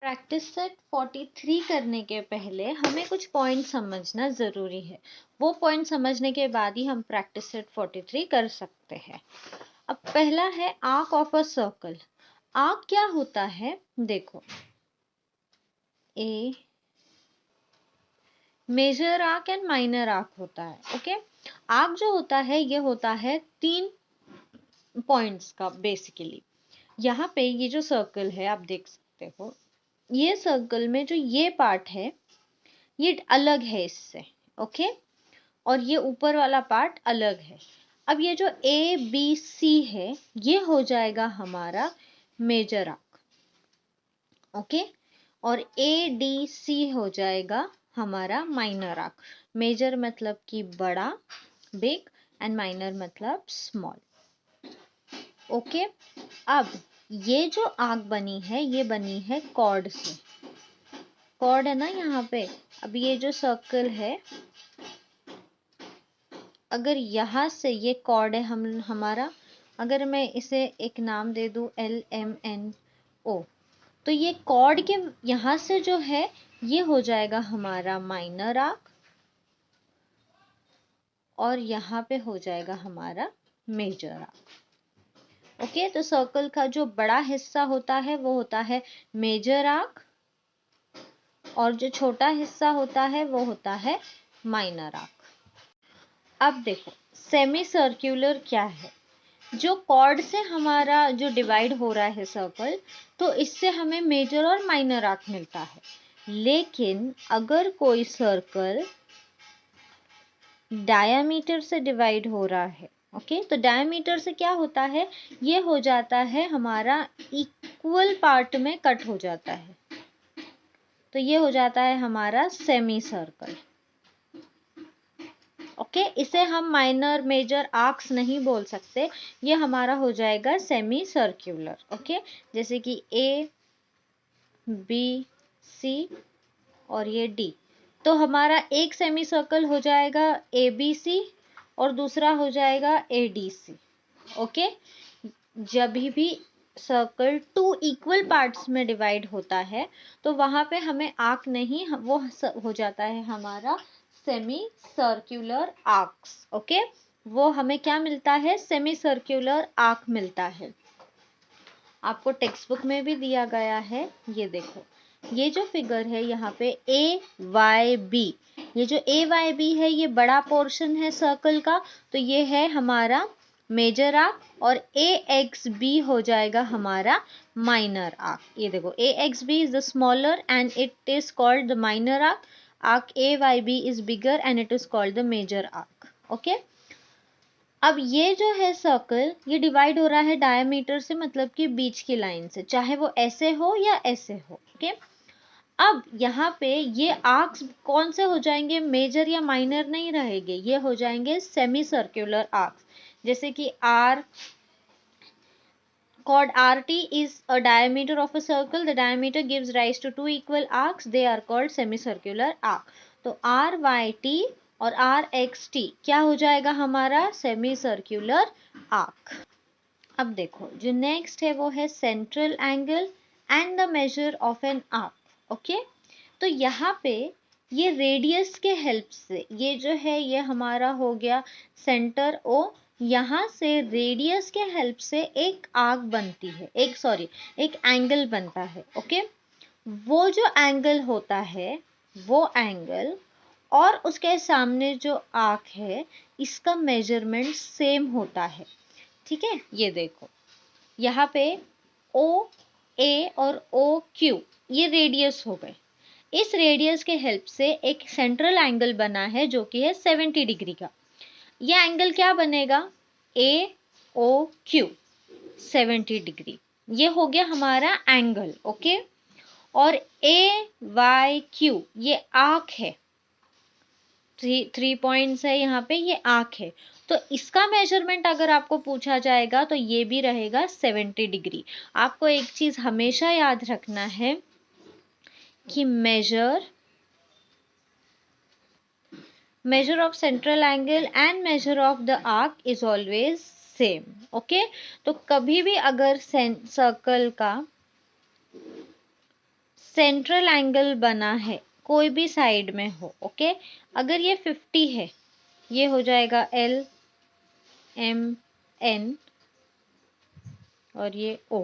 Practice set 43 करने के पहले हमें कुछ पॉइंट समझना ज़रूरी है। वो पॉइंट समझने के बाद ही हम प्रैक्टिस सेट 43 कर सकते हैं। अब पहला है arc of a circle. Arc क्या होता है? देखो, a major arc and minor arc होता है। ओके, आर्क जो होता है ये होता है 3 पॉइंट्स का बेसिकली। यहाँ पे ये जो सर्कल है आप देख सकते हो, ये सर्कल में जो ये पार्ट है ये अलग है इससे। ओके, और ये ऊपर वाला पार्ट अलग है। अब ये जो ए बी सी है ये हो जाएगा हमारा मेजर आर्क। ओके, और ए डी सी हो जाएगा हमारा माइनर आर्क। मेजर मतलब कि बड़ा, बिग, एंड माइनर मतलब स्मॉल। ओके, अब ये जो आर्क बनी है ये बनी है कॉर्ड से। कॉर्ड है ना यहाँ पे। अब ये जो सर्कल है, अगर यहाँ से ये कॉर्ड है हमारा, अगर मैं इसे एक नाम दे दूँ LMNO, तो ये कॉर्ड के यहाँ से जो है ये हो जाएगा हमारा माइनर आर्क, और यहाँ पे हो जाएगा हमारा मेजर आर्क। ओके, तो सर्कल का जो बड़ा हिस्सा होता है वो होता है मेजर आर्क, और जो छोटा हिस्सा होता है वो होता है माइनर आर्क। अब देखो, सेमी सर्क्यूलर क्या है? जो कॉर्ड से हमारा जो डिवाइड हो रहा है सर्कल, तो इससे हमें मेजर और माइनर आर्क मिलता है। लेकिन अगर कोई सर्कल डायामीटर से डिवाइड हो रहा है, ओके, तो डायामीटर से क्या होता है, ये हो जाता है हमारा इक्वल पार्ट में कट हो जाता है, तो ये हो जाता है हमारा सेमी सर्कल। ओके, इसे हम माइनर मेजर आर्क्स नहीं बोल सकते, ये हमारा हो जाएगा सेमी सर्क्यूलर। ओके, जैसे कि ए बी सी और ये डी, तो हमारा एक सेमी सर्कल हो जाएगा ए बी सी और दूसरा हो जाएगा ए डी सी। ओके, जब भी सर्कल 2 इक्वल पार्ट्स में डिवाइड होता है तो वहां पे हमें आर्क नहीं, वो हो जाता है हमारा सेमी सर्क्यूलर आर्क्स। ओके, वो हमें क्या मिलता है? सेमी सर्क्यूलर आर्क मिलता है। आपको टेक्स्ट बुक में भी दिया गया है, ये देखो, ये जो फिगर है यहाँ पे ए वाई बी, ये जो ए वाई बी है ये बड़ा पोर्शन है सर्कल का, तो ये है हमारा मेजर आर्क, और ए एक्स बी हो जाएगा हमारा माइनर आर्क। ये देखो, A X B is the smaller and it is called the minor arc. Arc A Y B is bigger and it is called the major arc. Okay, अब ये जो है circle ये डिवाइड हो रहा है डायमीटर से, मतलब कि बीच की लाइन से, चाहे वो ऐसे हो या ऐसे हो। ओके, अब यहाँ पे ये आर्क्स कौन से हो जाएंगे? मेजर या माइनर नहीं रहेंगे, ये हो जाएंगे सेमी सर्क्यूलर आर्क्स। जैसे कि are chord RT is a diameter of a circle. The diameter gives rise to 2 equal arcs. They are called semicircular arc. तो RYT और RXT क्या हो जाएगा हमारा? Semi circular arc. अब देखो, जो नेक्स्ट है वो है central angle and the measure of an arc. Okay, तो यहाँ पे ये रेडियस के हेल्प से, ये जो है ये हमारा हो गया सेंटर O, यहाँ से रेडियस के हेल्प से एक आर्क बनती है, एक एंगल बनता है। ओके, वो जो एंगल होता है वो एंगल और उसके सामने जो आर्क है इसका मेजरमेंट सेम होता है। ठीक है, ये देखो यहाँ पे ओ ए और ओ क्यू ये रेडियस हो गए। इस रेडियस के हेल्प से एक सेंट्रल एंगल बना है जो कि है 70 डिग्री का। यह एंगल क्या बनेगा? ए ओ क्यू 70 डिग्री, ये हो गया हमारा एंगल। ओके, और ए वाई क्यू ये आर्क है, थ्री पॉइंट्स है यहाँ पे, ये आर्क है। तो इसका मेजरमेंट अगर आपको पूछा जाएगा तो ये भी रहेगा 70 डिग्री। आपको एक चीज हमेशा याद रखना है कि measure of central angle and measure of the arc is always same. Okay, तो कभी भी अगर सर्कल का सेंट्रल एंगल बना है कोई भी साइड में हो, ओके, अगर ये 50 है, ये हो जाएगा एल एम एन और ये ओ।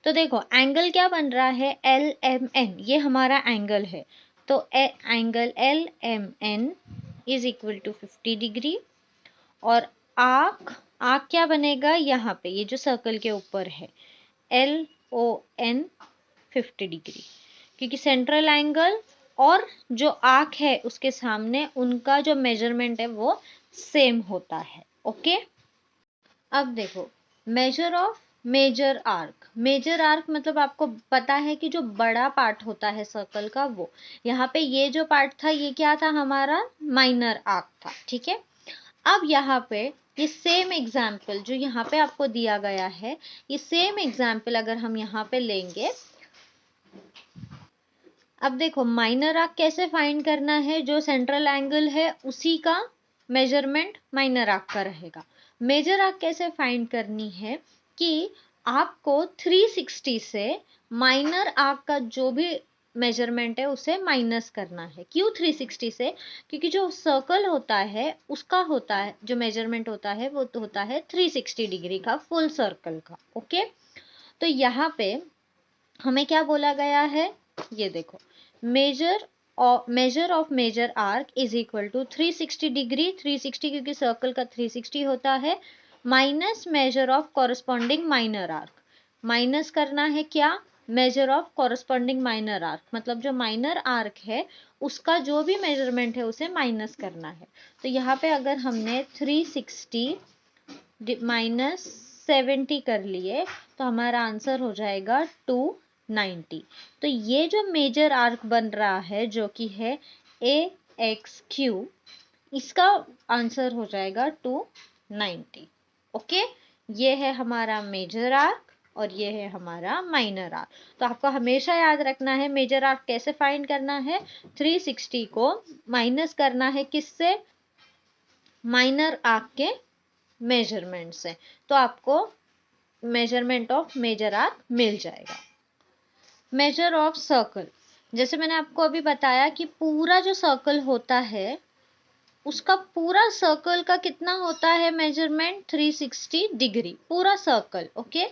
तो देखो एंगल क्या बन रहा है, एल एम एन, ये हमारा एंगल है। तो angle L M N is equal to 50 degree. और आर्क, आर्क क्या बनेगा यहाँ पे, ये जो सर्कल के ऊपर है, एल ओ एन 50 डिग्री, क्योंकि सेंट्रल एंगल और जो आर्क है उसके सामने उनका जो मेजरमेंट है वो सेम होता है, ओके। अब देखो measure of major arc, major arc मतलब आपको पता है कि जो बड़ा पार्ट होता है सर्कल का वो, यहाँ पे ये जो पार्ट था ये क्या था, हमारा माइनर आर्क था, ठीक है। अब यहाँ पे ये सेम एग्जाम्पल जो यहाँ पे आपको दिया गया है, ये सेम एग्जाम्पल अगर हम यहाँ पे लेंगे, अब देखो माइनर आर्क कैसे फाइंड करना है, जो सेंट्रल एंगल है उसी का मेजरमेंट माइनर आर्क का रहेगा। मेजर आर्क कैसे फाइंड करनी है कि आपको 360 से माइनर आर्क का जो भी मेजरमेंट है उसे माइनस करना है। क्यों 360 से, क्योंकि जो सर्कल होता है उसका होता है जो मेजरमेंट होता है वो तो होता है 360 डिग्री का, फुल सर्कल का, ओके। तो यहाँ पे हमें क्या बोला गया है, ये देखो measure of major arc is equal to 360 degree, 360 क्योंकि सर्कल का 360 होता है, minus measure of corresponding minor arc, minus करना है क्या, measure of corresponding minor arc, मतलब जो माइनर आर्क है उसका जो भी मेजरमेंट है उसे माइनस करना है। तो यहाँ पे अगर हमने 360 माइनस 70 कर लिए तो हमारा आंसर हो जाएगा 290। तो ये जो मेजर आर्क बन रहा है जो कि है ए एक्स क्यू, इसका आंसर हो जाएगा 290, ओके। ये है हमारा मेजर आर्क और ये है हमारा माइनर आर्क। तो आपको हमेशा याद रखना है मेजर आर्क कैसे फाइंड करना है, 360 को माइनस करना है किससे, माइनर आर्क के मेजरमेंट से, तो आपको मेजरमेंट ऑफ मेजर आर्क मिल जाएगा। मेजर ऑफ सर्कल, जैसे मैंने आपको अभी बताया कि पूरा जो सर्कल होता है उसका पूरा सर्कल का कितना होता है मेजरमेंट, 360 डिग्री पूरा सर्कल, ओके।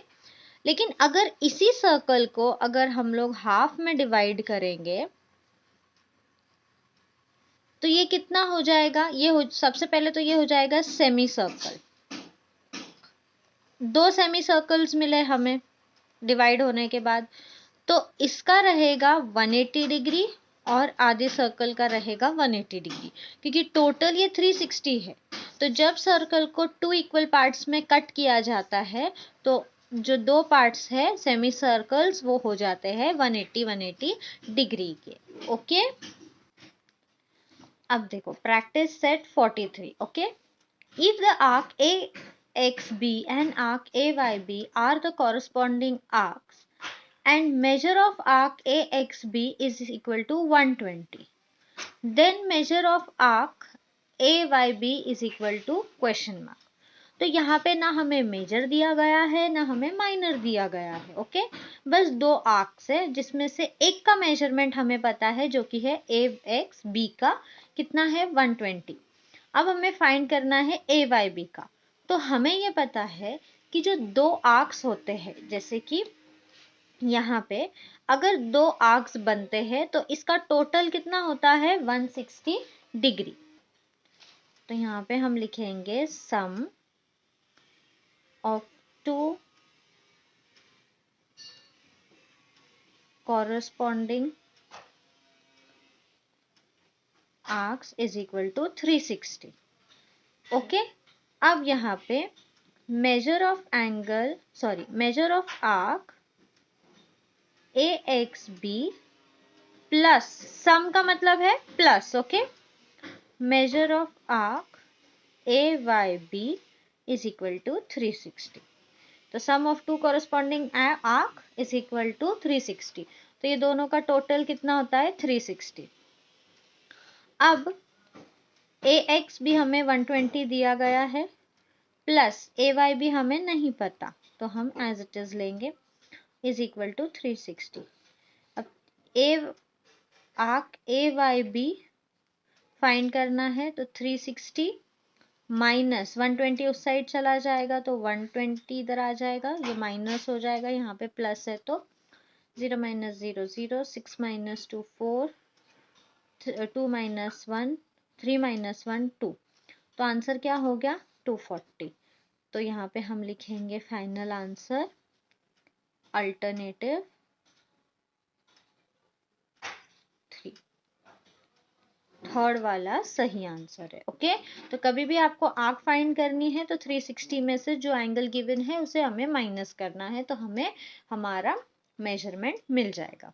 लेकिन अगर इसी सर्कल को अगर हम लोग हाफ में डिवाइड करेंगे तो ये कितना हो जाएगा, सबसे पहले तो ये हो जाएगा सेमी सर्कल। दो सेमी सर्कल्स मिले हमें डिवाइड होने के बाद, तो इसका रहेगा 180 डिग्री और आधे सर्कल का रहेगा 180 डिग्री, क्योंकि टोटल ये 360 है। तो जब सर्कल को 2 इक्वल पार्ट्स में कट किया जाता है तो जो दो पार्ट्स है सेमी सर्कल्स वो हो जाते हैं 180 डिग्री के, ओके। अब देखो practice set 43, okay. If the arc AXB and arc AYB are the corresponding arcs and measure of arc AXB is equal to 120, then measure of arc AYB is equal to question mark। तो यहाँ पे ना हमें major दिया गया है ना हमें माइनर दिया गया है, ओके। बस दो आर्क्स है जिसमें से एक का मेजरमेंट हमें पता है जो कि है AXB का कितना है 120। अब हमें फाइंड करना है AYB का। तो हमें ये पता है कि जो दो आर्क्स होते हैं, जैसे कि यहाँ पे अगर दो आर्क्स बनते हैं तो इसका टोटल कितना होता है 160 डिग्री। तो यहाँ पे हम लिखेंगे sum of two corresponding arcs is equal to 360, okay. अब यहाँ पे measure of arc AXB plus, sum का मतलब है plus, okay, measure of arc AYB is equal to 360। तो sum of two corresponding arc is equal to 360। तो ये दोनों का टोटल कितना होता है 360। अब AX भी हमें 120 दिया गया है प्लस AY भी हमें नहीं पता, तो हम एज इट इज लेंगे इज इक्वल टू 360। अब a arc A Y B find करना है, तो 360 माइनस 120 उस साइड चला जाएगा तो 120 इधर आ जाएगा, ये माइनस हो जाएगा, यहाँ पे प्लस है तो 0 माइनस 0 0, 6 माइनस 2 4, 2 माइनस 1 3 माइनस 1 2, तो आंसर क्या हो गया 240। तो यहाँ पे हम लिखेंगे फाइनल आंसर अल्टरनेटिव 3, थर्ड वाला सही आंसर है। ओके, तो कभी भी आपको आर्क फाइंड करनी है तो 360 में से जो एंगल गिवन है उसे हमें माइनस करना है, तो हमें हमारा मेजरमेंट मिल जाएगा।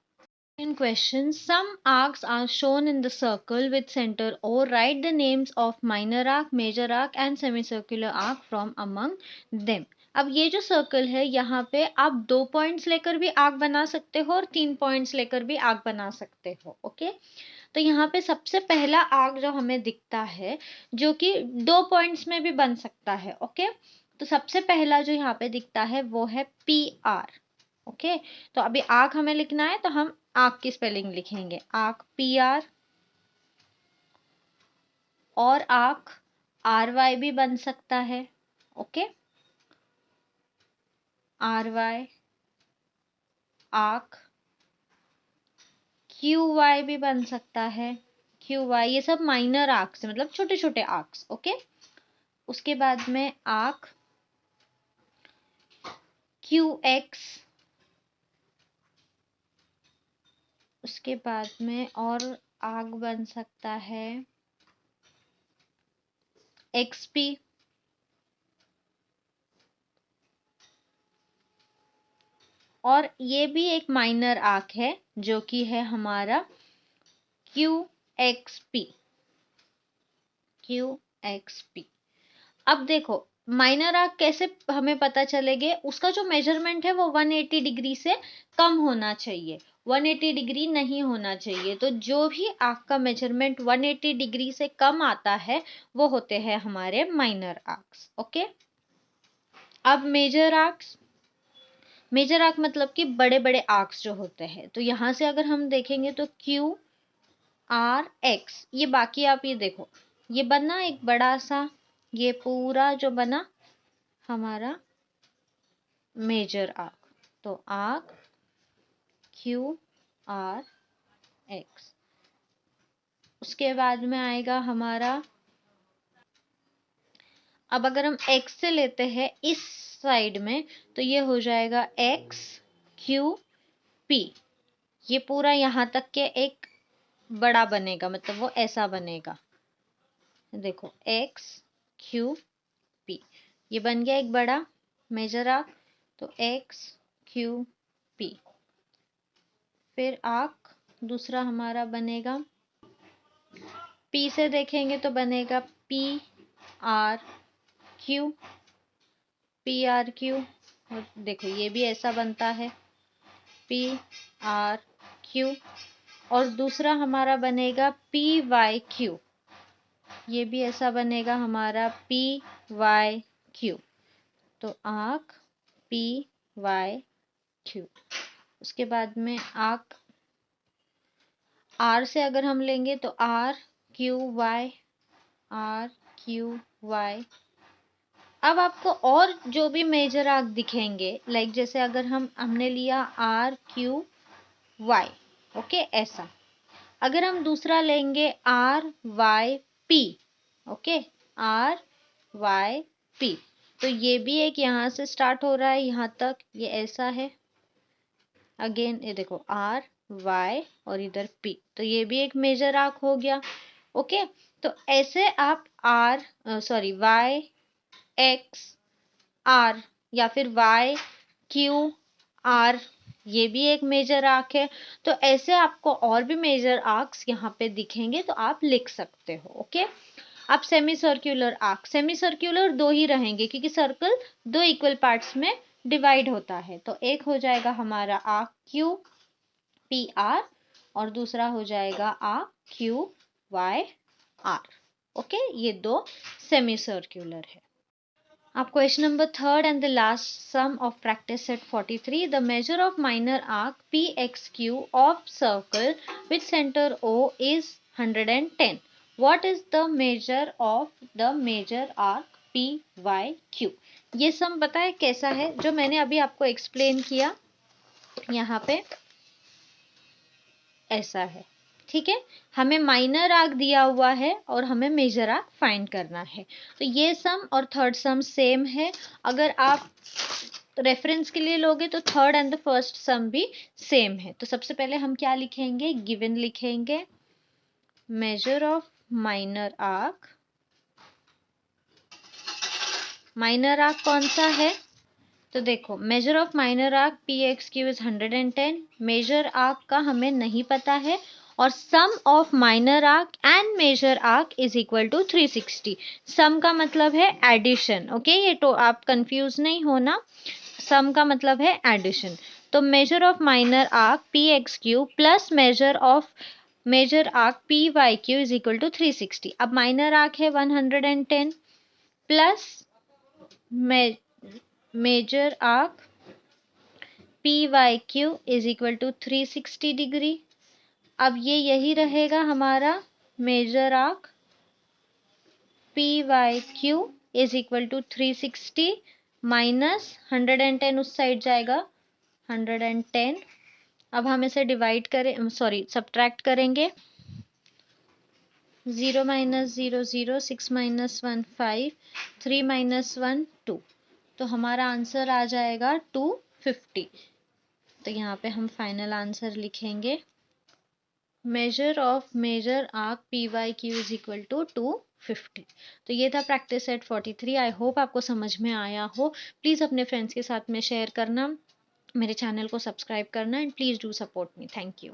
In question, some arcs are shown in the circle with center O. Write the names of minor arc, major arc and semicircular arc from among them. अब ये जो सर्कल है यहाँ पे आप 2 पॉइंट्स लेकर भी आर्क बना सकते हो और 3 पॉइंट्स लेकर भी आर्क बना सकते हो। ओके, तो यहाँ पे सबसे पहला आर्क जो हमें दिखता है जो कि 2 पॉइंट्स में भी बन सकता है। ओके, तो सबसे पहला जो यहाँ पे दिखता है वो है पी आर। ओके, तो अभी आर्क हमें लिखना है तो हम आर्क की स्पेलिंग लिखेंगे, आर्क पी आर, और आर्क आर वाई भी बन सकता है। Okay, R Y, arc Q Y भी बन सकता है, क्यू वाई, ये सब माइनर आर्क्स मतलब छोटे छोटे आर्क्स। ओके, उसके बाद में आर्क क्यू एक्स, उसके बाद में और आर्क बन सकता है एक्स पी, और ये भी एक माइनर आर्क है जो कि है हमारा Q x P, Q x P. अब देखो माइनर आर्क कैसे हमें पता चलेंगे, उसका जो मेजरमेंट है वो 180 डिग्री से कम होना चाहिए, 180 डिग्री नहीं होना चाहिए। तो जो भी आर्क का मेजरमेंट 180 डिग्री से कम आता है वो होते हैं हमारे माइनर आर्क्स। ओके, अब मेजर आर्क्स, मेजर आर्क मतलब कि बड़े बड़े आर्क्स जो होते हैं, तो यहाँ से अगर हम देखेंगे तो क्यू आर एक्स, ये बाकी आप ये देखो ये बना एक बड़ा सा, ये पूरा जो बना हमारा मेजर आर्क, तो आर्क क्यू आर एक्स। उसके बाद में आएगा हमारा, अब अगर हम एक्स से लेते हैं इस साइड में तो ये हो जाएगा एक्स क्यू पी, ये पूरा यहाँ तक के एक बड़ा बनेगा, मतलब वो ऐसा बनेगा, देखो एक्स क्यू पी, ये बन गया एक बड़ा मेजर आर्क, तो एक्स क्यू पी। फिर आर्क दूसरा हमारा बनेगा, पी से देखेंगे तो बनेगा P R Q, P R Q, और देखो ये भी ऐसा बनता है पी आर क्यू, और दूसरा हमारा बनेगा पी वाई क्यू, ये भी ऐसा बनेगा हमारा पी वाई क्यू, तो आर्क पी वाई क्यू। उसके बाद में आर्क आर से अगर हम लेंगे तो R Q Y, R Q Y. अब आपको और जो भी मेजर आर्क दिखेंगे, लाइक जैसे अगर हमने लिया आर क्यू वाई, ओके ऐसा, अगर हम दूसरा लेंगे R Y P, okay R Y P, तो ये भी एक यहाँ से स्टार्ट हो रहा है यहाँ तक, ये ऐसा है, अगेन ये देखो आर वाई और इधर पी, तो ये भी एक मेजर आर्क हो गया। ओके, तो ऐसे आप R sorry Y X R या फिर वाई क्यू आर, ये भी एक मेजर आर्क है। तो ऐसे आपको और भी मेजर आर्क्स यहाँ पे दिखेंगे तो आप लिख सकते हो। ओके, अब semi circular arc, semi circular दो ही रहेंगे क्योंकि सर्कल दो इक्वल पार्ट्स में डिवाइड होता है, तो एक हो जाएगा हमारा आर्क क्यू पी आर और दूसरा हो जाएगा arc Q Y R. Okay, ये दो सेमी सर्क्यूलर है। अब question number third and the last sum of practice set 43. The measure of minor arc P X Q of circle with centre O is 110. What is the measure of the major arc P Y Q? ये sum पता है कैसा है, जो मैंने अभी आपको explain किया यहाँ पे ऐसा है, ठीक है। हमें माइनर आर्क दिया हुआ है और हमें मेजर आर्क फाइंड करना है। तो ये सम और थर्ड सम सेम है। अगर आप रेफरेंस के लिए लोगे तो थर्ड एंड द फर्स्ट सम भी सेम है। तो सबसे पहले हम क्या लिखेंगे, गिवन लिखेंगे, measure of minor arc. Minor arc कौन सा है? तो देखो, measure of minor arc P X Q is 110। Major arc का हमें नहीं पता है, और sum of minor arc and major arc is equal to 360। Sum का मतलब है एडिशन, ओके। ये तो आप कंफ्यूज नहीं होना, सम का मतलब है एडिशन। तो measure of minor arc P X Q plus measure of major arc P Y Q is equal to 360। अब माइनर आर्क है 110 plus major arc P Y Q is equal to 360 degree. अब ये यही रहेगा हमारा major arc P Y Q is equal to 360 minus 110 उस side जाएगा 110। अब हम इसे डिवाइड करें, सॉरी सब्ट्रैक्ट करेंगे। 0 माइनस 0 0, 6 माइनस 1 5, 3 माइनस 1 2। तो हमारा आंसर आ जाएगा 250। तो यहाँ पे हम फाइनल आंसर लिखेंगे, measure of major arc P Y Q is equal to 250। तो ये था प्रैक्टिस सेट 43। आई होप आपको समझ में आया हो। प्लीज़ अपने फ्रेंड्स के साथ में शेयर करना, मेरे चैनल को सब्सक्राइब करना, and please do support me. Thank you.